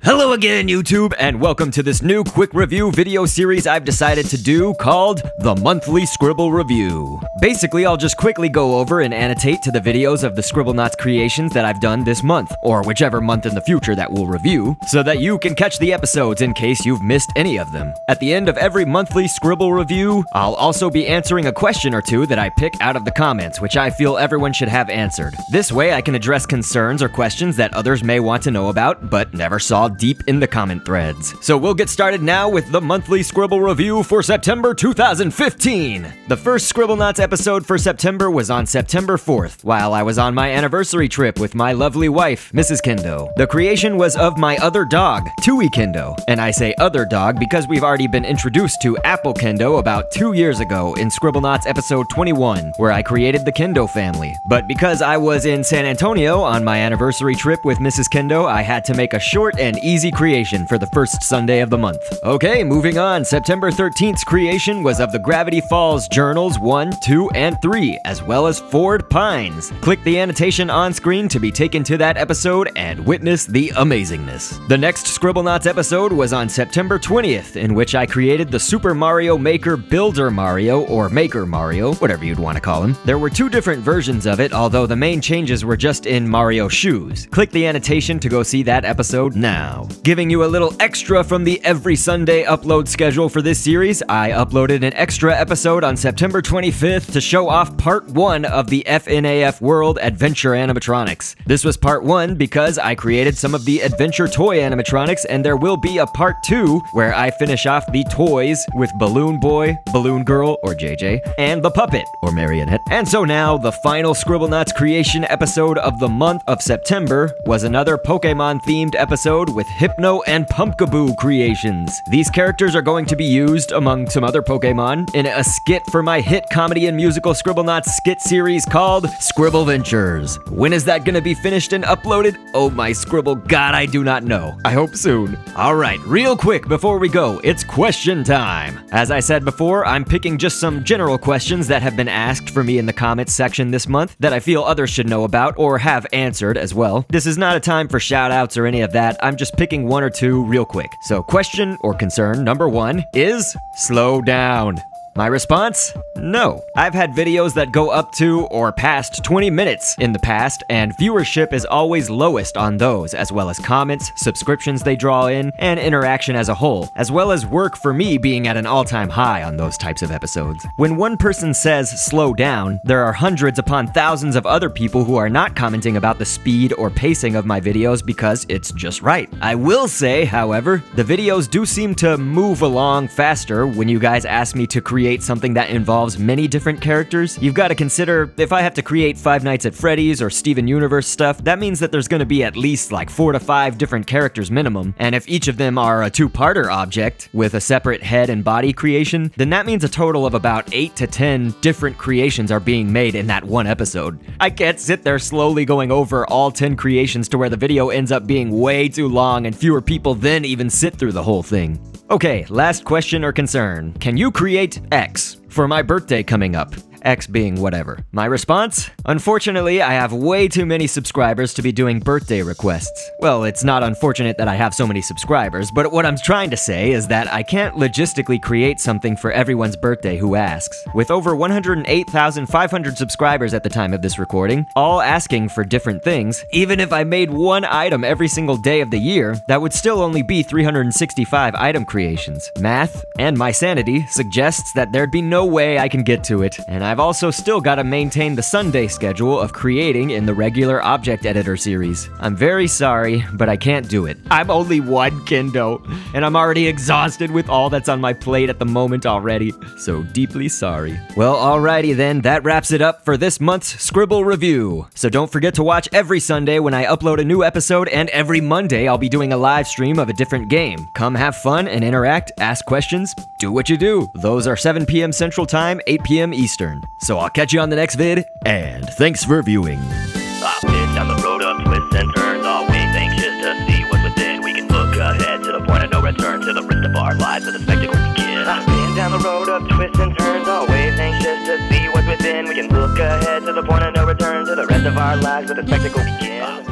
Hello again, YouTube, and welcome to this new quick review video series I've decided to do called the Monthly Scribble Review. Basically, I'll just quickly go over and annotate to the videos of the Scribblenauts creations that I've done this month, or whichever month in the future that we'll review, so that you can catch the episodes in case you've missed any of them. At the end of every monthly Scribble review, I'll also be answering a question or two that I pick out of the comments, which I feel everyone should have answered. This way, I can address concerns or questions that others may want to know about, but never saw deep in the comment threads. So we'll get started now with the monthly Scribble review for September 2015. The first Scribblenauts episode for September was on September 4th, while I was on my anniversary trip with my lovely wife, Mrs. Kendo. The creation was of my other dog, DrKendo. And I say other dog because we've already been introduced to Apple Kendo about 2 years ago in Scribblenauts episode 21, where I created the Kendo family. But because I was in San Antonio on my anniversary trip with Mrs. Kendo, I had to make a short and easy creation for the first Sunday of the month. Okay, moving on. September 13th's creation was of the Gravity Falls Journals 1, 2, and 3, as well as Ford Pines. Click the annotation on screen to be taken to that episode and witness the amazingness. The next Scribblenauts episode was on September 20th, in which I created the Super Mario Maker Builder Mario, or Maker Mario, whatever you'd want to call him. There were two different versions of it, although the main changes were just in Mario shoes. Click the annotation to go see that episode now. Giving you a little extra from the every Sunday upload schedule for this series, I uploaded an extra episode on September 25th to show off part 1 of the FNAF World Adventure animatronics. This was part 1 because I created some of the adventure toy animatronics, and there will be a part 2 where I finish off the toys with Balloon Boy, Balloon Girl, or JJ, and the puppet, or marionette. And so now, the final Scribblenauts creation episode of the month of September was another Pokemon-themed episode with Hypno and Pumpkaboo creations. These characters are going to be used, among some other Pokemon, in a skit for my hit comedy and musical Scribblenauts skit series called Scribble Ventures. When is that gonna be finished and uploaded? Oh my Scribble God, I do not know. I hope soon. Alright, real quick before we go, it's question time. As I said before, I'm picking just some general questions that have been asked for me in the comments section this month that I feel others should know about or have answered as well. This is not a time for shout outs or any of that. I'm just picking one or two real quick. So question or concern number 1 is slow down. My response? No. I've had videos that go up to or past 20 minutes in the past, and viewership is always lowest on those, as well as comments, subscriptions they draw in, and interaction as a whole, as well as work for me being at an all-time high on those types of episodes. When one person says slow down, there are hundreds upon thousands of other people who are not commenting about the speed or pacing of my videos because it's just right. I will say, however, the videos do seem to move along faster when you guys ask me to create something that involves many different characters. You've got to consider, if I have to create Five Nights at Freddy's or Steven Universe stuff, that means that there's going to be at least like 4 to 5 different characters minimum, and if each of them are a two-parter object with a separate head and body creation, then that means a total of about 8 to 10 different creations are being made in that one episode. I can't sit there slowly going over all 10 creations to where the video ends up being way too long and fewer people then even sit through the whole thing. Okay, last question or concern. Can you create X for my birthday coming up? X being whatever. My response? Unfortunately, I have way too many subscribers to be doing birthday requests. Well, it's not unfortunate that I have so many subscribers, but what I'm trying to say is that I can't logistically create something for everyone's birthday who asks. With over 108,500 subscribers at the time of this recording, all asking for different things, even if I made one item every single day of the year, that would still only be 365 item creations. Math and my sanity suggests that there'd be no way I can get to it, and I've also still got to maintain the Sunday schedule of creating in the regular object editor series. I'm very sorry, but I can't do it. I'm only one Kendo, and I'm already exhausted with all that's on my plate at the moment already. So deeply sorry. Well, alrighty then, that wraps it up for this month's Scribble Review. So don't forget to watch every Sunday when I upload a new episode, and every Monday I'll be doing a live stream of a different game. Come have fun and interact, ask questions, do what you do. Those are 7 p.m. Central Time, 8 p.m. Eastern. So I'll catch you on the next vid, and thanks for viewing. I've been down the road of twists and turns, always anxious to see what's within. We can look ahead to the point of no return, to the rest of our lives where the spectacle begins. I've been down the road of twists and turns, always anxious to see what's within. We can look ahead to the point of no return, to the rest of our lives where the spectacle begins.